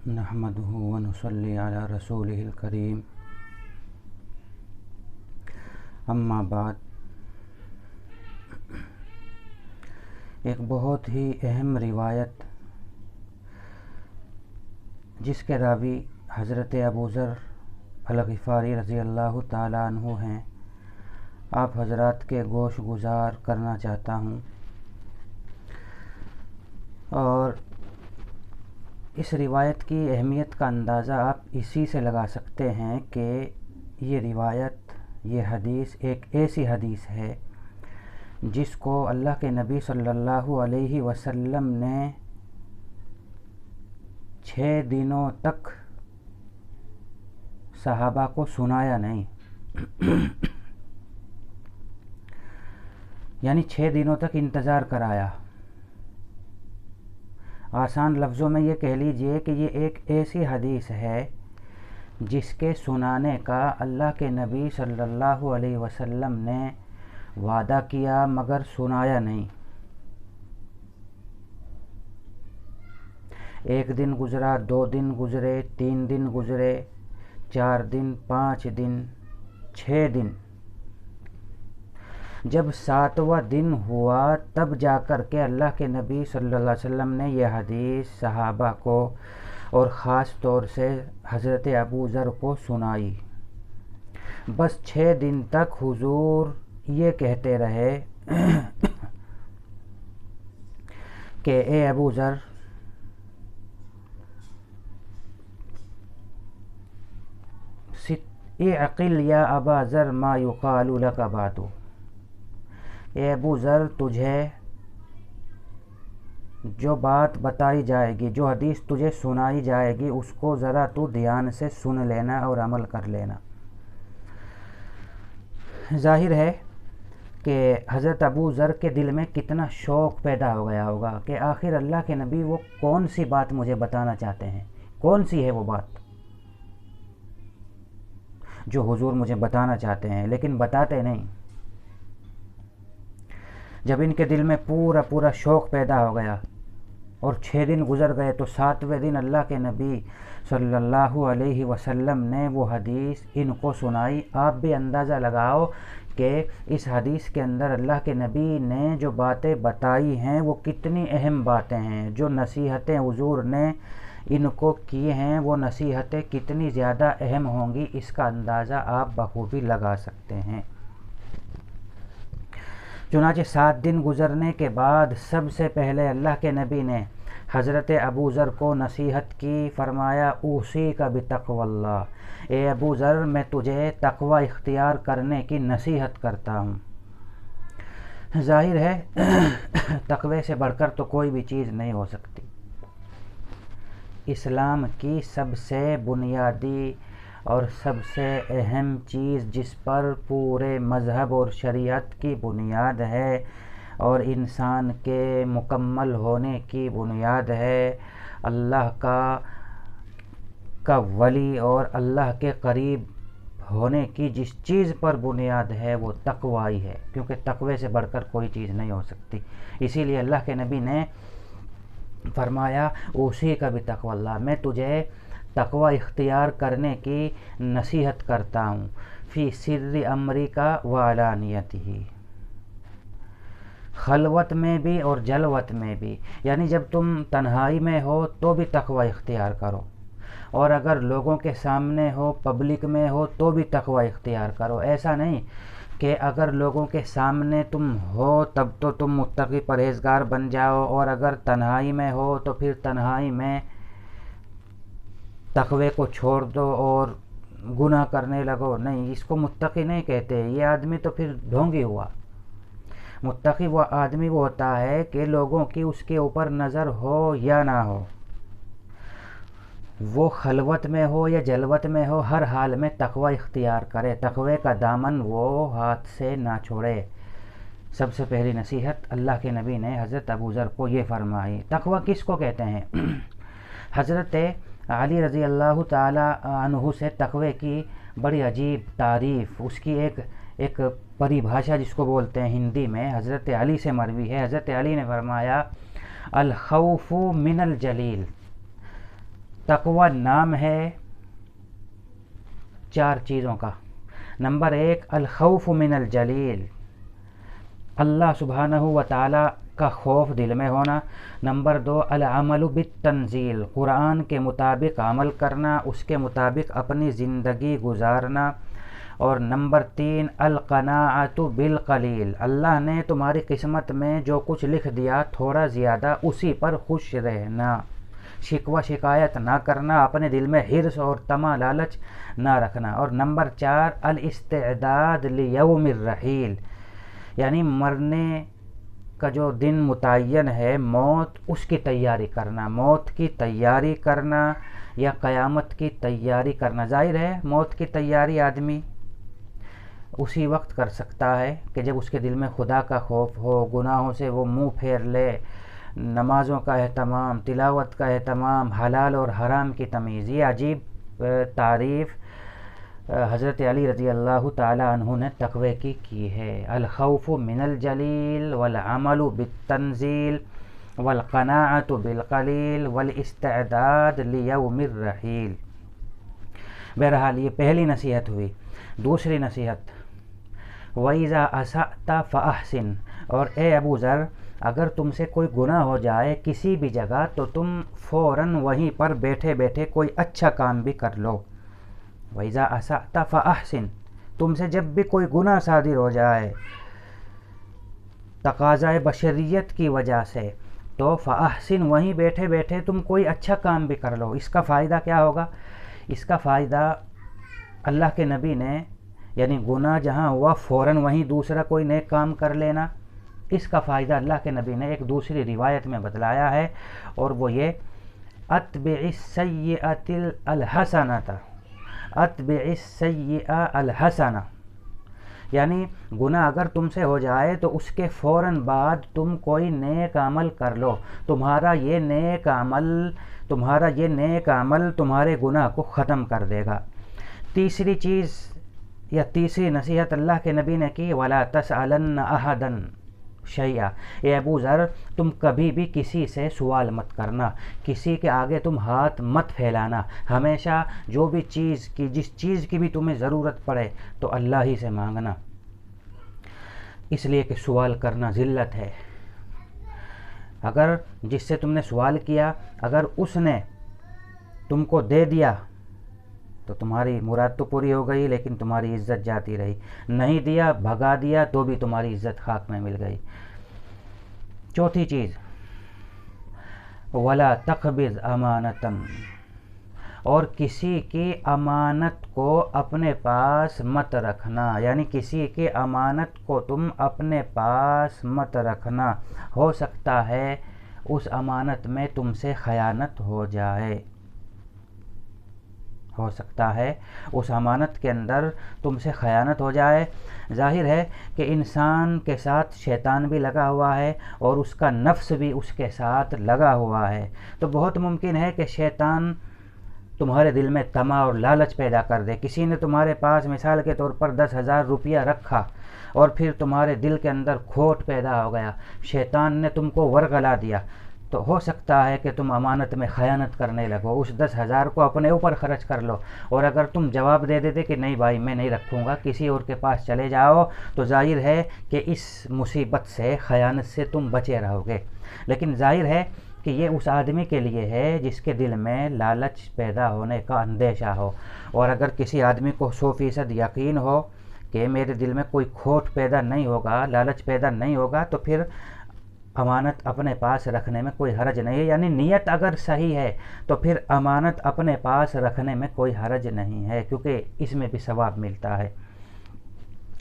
نحمدہ و نصلی علی رسولہ الکریم، اما بعد۔ ایک بہت ہی اہم روایت جس کے راوی حضرت ابو ذر الغفاری رضی اللہ تعالیٰ عنہ ہیں، آپ حضرات کے گوش گزار کرنا چاہتا ہوں، اور اس روایت کی اہمیت کا اندازہ آپ اسی سے لگا سکتے ہیں کہ یہ روایت، یہ حدیث ایک ایسی حدیث ہے جس کو اللہ کے نبی صلی اللہ علیہ وسلم نے 6 دنوں تک صحابہ کو سنایا نہیں، یعنی 6 دنوں تک انتظار کرایا۔ آسان لفظوں میں یہ کہہ لیجئے کہ یہ ایک ایسی حدیث ہے جس کے سنانے کا اللہ کے نبی صلی اللہ علیہ وسلم نے وعدہ کیا مگر سنایا نہیں۔ 1 دن گزرا، 2 دن گزرے، 3 دن گزرے، 4 دن، 5 دن، 6 دن، جب 7واں دن ہوا تب جا کر کے اللہ کے نبی صلی اللہ علیہ وسلم نے یہ حدیث صحابہ کو اور خاص طور سے حضرت ابو ذر کو سنائی۔ بس 6 دن تک حضور یہ کہتے رہے کہ اے ابو ذر، اعقل یا ابا ذر ما یقال لک بعد، اے ابو ذر، تجھے جو بات بتائی جائے گی، جو حدیث تجھے سنائی جائے گی، اس کو ذرا تو دھیان سے سن لینا اور عمل کر لینا۔ ظاہر ہے کہ حضرت ابو ذر کے دل میں کتنا شوق پیدا ہو گیا ہوگا کہ آخر اللہ کے نبی وہ کون سی بات مجھے بتانا چاہتے ہیں، کون سی ہے وہ بات جو حضور مجھے بتانا چاہتے ہیں لیکن بتاتے نہیں۔ جب ان کے دل میں پورا شوق پیدا ہو گیا اور 6 دن گزر گئے تو 7ویں دن اللہ کے نبی صلی اللہ علیہ وسلم نے وہ حدیث ان کو سنائی۔ آپ بھی اندازہ لگاؤ کہ اس حدیث کے اندر اللہ کے نبی نے جو باتیں بتائی ہیں وہ کتنی اہم باتیں ہیں، جو نصیحتیں حضور نے ان کو کی ہیں وہ نصیحتیں کتنی زیادہ اہم ہوں گی، اس کا اندازہ آپ بخوبی لگا سکتے ہیں۔ چنانچہ 7 دن گزرنے کے بعد سب سے پہلے اللہ کے نبی نے حضرت ابو ذر کو نصیحت کی، فرمایا اوصیک بتقوی اللہ، اے ابو ذر، میں تجھے تقوی اختیار کرنے کی نصیحت کرتا ہوں۔ ظاہر ہے تقوی سے بڑھ کر تو کوئی بھی چیز نہیں ہو سکتی۔ اسلام کی سب سے بنیادی اور سب سے اہم چیز جس پر پورے مذہب اور شریعت کی بنیاد ہے اور انسان کے مکمل ہونے کی بنیاد ہے، اللہ کا ولی اور اللہ کے قریب ہونے کی جس چیز پر بنیاد ہے وہ تقوی ہے، کیونکہ تقوی سے بڑھ کر کوئی چیز نہیں ہو سکتی۔ اسی لیے اللہ کے نبی نے فرمایا اوصیک بتقوی اللہ، میں تجھے تقوی اختیار کرنے کی نصیحت کرتا ہوں، فی سر امرک و علانیتہ، خلوت میں بھی اور جلوت میں بھی، یعنی جب تم تنہائی میں ہو تو بھی تقوی اختیار کرو، اور اگر لوگوں کے سامنے ہو، پبلک میں ہو تو بھی تقوی اختیار کرو۔ ایسا نہیں کہ اگر لوگوں کے سامنے تم ہو تب تو تم متقی پرہیزگار بن جاؤ، اور اگر تنہائی میں ہو تو پھر تنہائی میں تقوی کو چھوڑ دو اور گناہ کرنے لگو۔ نہیں، اس کو متقی نہیں کہتے، یہ آدمی تو پھر ڈھونگی ہوا۔ متقی وہ آدمی وہ ہوتا ہے کہ لوگوں کی اس کے اوپر نظر ہو یا نہ ہو، وہ خلوت میں ہو یا جلوت میں ہو، ہر حال میں تقوی اختیار کرے، تقوی کا دامن وہ ہاتھ سے نہ چھوڑے۔ سب سے پہلی نصیحت اللہ کے نبی نے حضرت ابو ذر کو یہ فرمائی۔ تقوی کس کو کہتے ہیں؟ حضرت علی رضی اللہ تعالی عنہ سے تقوی کی بڑی عجیب تعریف، اس کی ایک پریبھاشا جس کو بولتے ہیں ہندی میں، حضرت علی سے مروی ہے، حضرت علی نے فرمایا الخوف من الجلیل، تقوی نام ہے 4 چیزوں کا۔ نمبر 1 الخوف من الجلیل، اللہ سبحانہ و تعالی کا خوف دل میں ہونا۔ نمبر 2 العمل بالتنزیل، قرآن کے مطابق عمل کرنا، اس کے مطابق اپنی زندگی گزارنا۔ اور نمبر 3 القناعۃ بالقلیل، اللہ نے تمہاری قسمت میں جو کچھ لکھ دیا تھوڑا زیادہ اسی پر خوش رہنا، شکوہ شکایت نہ کرنا، اپنے دل میں حرص اور طمع لالچ نہ رکھنا۔ اور نمبر 4 الاستعداد لیوم الرحیل، یعنی مرنے کا جو دن متعین ہے موت، اس کی تیاری کرنا، موت کی تیاری کرنا یا قیامت کی تیاری کرنا۔ ظاہر ہے موت کی تیاری آدمی اسی وقت کر سکتا ہے کہ جب اس کے دل میں خدا کا خوف ہو، گناہوں سے وہ منہ پھیر لے، نمازوں کا اہتمام، تلاوت کا اہتمام، حلال اور حرام کی تمیز۔ یہ عجیب تعریف حضرت علی رضی اللہ تعالی عنہ نے تقوی کی ہے۔ الخوف من الجلیل والعمل بالتنزیل والقناعۃ بالقلیل والاستعداد لیوم الرحیل۔ بہرحال یہ پہلی نصیحت ہوئی۔ دوسری نصیحت وَإِذَا أَسَأْتَ فَأَحْسِنْ، اور اے ابو ذر اگر تم سے کوئی گناہ ہو جائے کسی بھی جگہ تو تم فوراً وہیں پر بیٹھے بیٹھے کوئی اچھا کام بھی کر لو۔ وَإِذَا أَسَأْتَ فَأَحْسِنْ، تم سے جب بھی کوئی گناہ صادر ہو جائے تقاضۂ بشریت کی وجہ سے تو فَأَحْسِنْ، وہیں بیٹھے بیٹھے تم کوئی اچھا کام بھی کر لو۔ اس کا فائدہ کیا ہوگا؟ اس کا فائدہ اللہ کے نبی نے، یعنی گناہ جہاں ہوا فوراً وہیں دوسرا کوئی نیک کام کر لینا، اس کا فائدہ اللہ کے نبی نے ایک دوسری روایت میں بتلایا ہے، اور وہ یہ اتبع السیئۃ الحسنۃ، اتبع السیئۃ الحسنہ، یعنی گناہ اگر تم سے ہو جائے تو اس کے فوراً بعد تم کوئی نیک عمل کر لو، تمہارا یہ نیک عمل تمہارے گناہ کو ختم کر دے گا۔ تیسری چیز یا تیسری نصیحت اللہ کے نبی نے کی وَلَا تَسْأَلَنَّ أَحَدًا شَيْئًا، اے ابو ذر تم کبھی بھی کسی سے سوال مت کرنا، کسی کے آگے تم ہاتھ مت پھیلانا، ہمیشہ جو بھی چیز کی، جس چیز کی بھی تمہیں ضرورت پڑے تو اللہ ہی سے مانگنا، اس لیے کہ سوال کرنا ذلت ہے۔ اگر جس سے تم نے سوال کیا اگر اس نے تم کو دے دیا تو تمہاری مراد تو پوری ہو گئی لیکن تمہاری عزت جاتی رہی، نہیں دیا بھگا دیا تو بھی تمہاری عزت خاک میں مل گئی۔ چوتھی چیز وَلَا تَقْبِضْ أَمَانَةً، اور کسی کی امانت کو اپنے پاس مت رکھنا، یعنی کسی کی امانت کو تم اپنے پاس مت رکھنا، ہو سکتا ہے اس امانت میں تم سے خیانت ہو جائے، ہو سکتا ہے اس امانت کے اندر تم سے خیانت ہو جائے۔ ظاہر ہے کہ انسان کے ساتھ شیطان بھی لگا ہوا ہے اور اس کا نفس بھی اس کے ساتھ لگا ہوا ہے، تو بہت ممکن ہے کہ شیطان تمہارے دل میں طمع اور لالچ پیدا کر دے۔ کسی نے تمہارے پاس مثال کے طور پر 10,000 روپیہ رکھا اور پھر تمہارے دل کے اندر کھوٹ پیدا ہو گیا، شیطان نے تم کو ورغلا دیا، تو ہو سکتا ہے کہ تم امانت میں خیانت کرنے لگو، اس 10,000 کو اپنے اوپر خرچ کر لو، اور اگر تم جواب دے دیتے کہ نہیں بھائی میں نہیں رکھوں گا، کسی اور کے پاس چلے جاؤ، تو ظاہر ہے کہ اس مصیبت سے، خیانت سے تم بچے رہو گے۔ لیکن ظاہر ہے کہ یہ اس آدمی کے لیے ہے جس کے دل میں لالچ پیدا ہونے کا اندیشہ ہو، اور اگر کسی آدمی کو 100% یقین ہو کہ میرے دل میں کوئی کھوٹ پیدا نہیں ہوگا، لالچ پیدا نہیں ہوگا، تو پھر امانت اپنے پاس رکھنے میں کوئی حرج نہیں ہے، یعنی نیت اگر صحیح ہے تو پھر امانت اپنے پاس رکھنے میں کوئی حرج نہیں ہے، کیونکہ اس میں بھی ثواب ملتا ہے۔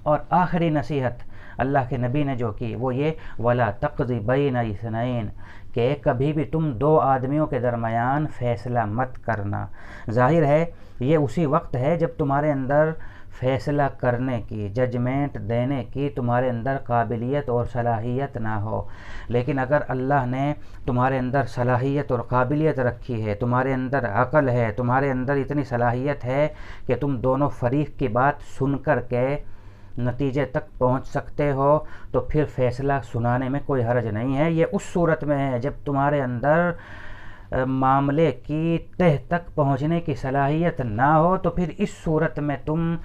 اور آخری نصیحت اللہ کے نبی نے جو کی وہ یہ وَلَا تَقْضِ بَيْنَ اثْنَيْن، کہ کبھی بھی تم 2 آدمیوں کے درمیان فیصلہ مت کرنا۔ ظاہر ہے یہ اسی وقت ہے جب تمہارے اندر فیصلہ کرنے کی، ججمنٹ دینے کی تمہارے اندر قابلیت اور صلاحیت نہ ہو، لیکن اگر اللہ نے تمہارے اندر صلاحیت اور قابلیت رکھی ہے، تمہارے اندر عقل ہے، تمہارے اندر اتنی صلاحیت ہے کہ تم دونوں فریق کی بات سن کر کے نتیجے تک پہنچ سکتے ہو تو پھر فیصلہ سنانے میں کوئی حرج نہیں ہے۔ یہ اس صورت میں ہے جب تمہارے اندر معاملے کی تہ تک پہنچنے کی صلاحیت نہ ہو، تو پھر اس صورت میں تم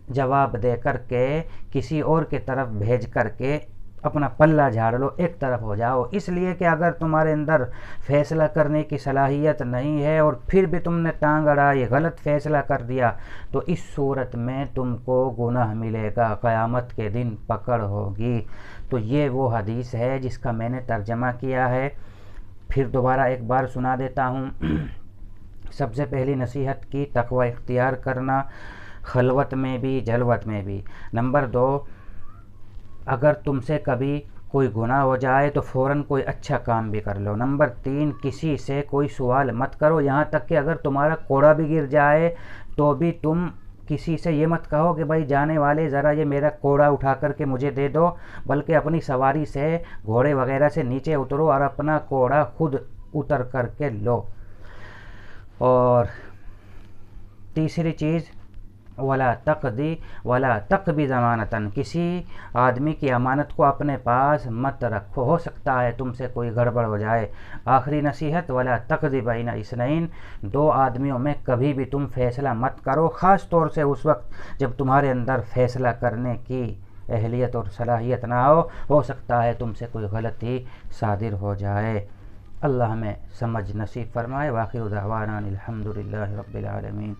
جواب دے کر کے کسی اور کی طرف بھیج کر کے اپنا پلہ جھاڑ لو، ایک طرف ہو جاؤ۔ اس لیے کہ اگر تمہارے اندر فیصلہ کرنے کی صلاحیت نہیں ہے اور پھر بھی تم نے ٹانگ اڑائی، غلط فیصلہ کر دیا، تو اس صورت میں تم کو گناہ ملے گا، قیامت کے دن پکڑ ہوگی۔ تو یہ وہ حدیث ہے جس کا میں نے ترجمہ کیا ہے۔ پھر دوبارہ ایک بار سنا دیتا ہوں۔ سب سے پہلی نصیحت کی تقوی اختیار کرنا، خلوت میں بھی جلوت میں بھی۔ نمبر 2، اگر تم سے کبھی کوئی گناہ ہو جائے تو فوراً کوئی اچھا کام بھی کر لو۔ نمبر 3، کسی سے کوئی سوال مت کرو، یہاں تک کہ اگر تمہارا کوڑا بھی گر جائے تو بھی تم کسی سے یہ مت کہو کہ بھائی جانے والے ذرا یہ میرا کوڑا اٹھا کر کے مجھے دے دو، بلکہ اپنی سواری سے، گھوڑے وغیرہ سے نیچے اترو اور اپنا کوڑا خود اتر کر کے لو۔ اور تیسری چیز، ولا تقضی ولا تقبی ضمانتاً، کسی آدمی کی امانت کو اپنے پاس مت رکھو، ہو سکتا ہے تم سے کوئی گڑبڑ ہو جائے۔ آخری نصیحت، ولا تقضی بین اثنین، دو آدمیوں میں کبھی بھی تم فیصلہ مت کرو، خاص طور سے اس وقت جب تمہارے اندر فیصلہ کرنے کی اہلیت اور صلاحیت نہ ہو سکتا ہے تم سے کوئی غلطی صادر ہو جائے۔ اللہ ہمیں سمجھ نصیب فرمائے۔ وآخر دعوانا الحمد للہ رب العالمین۔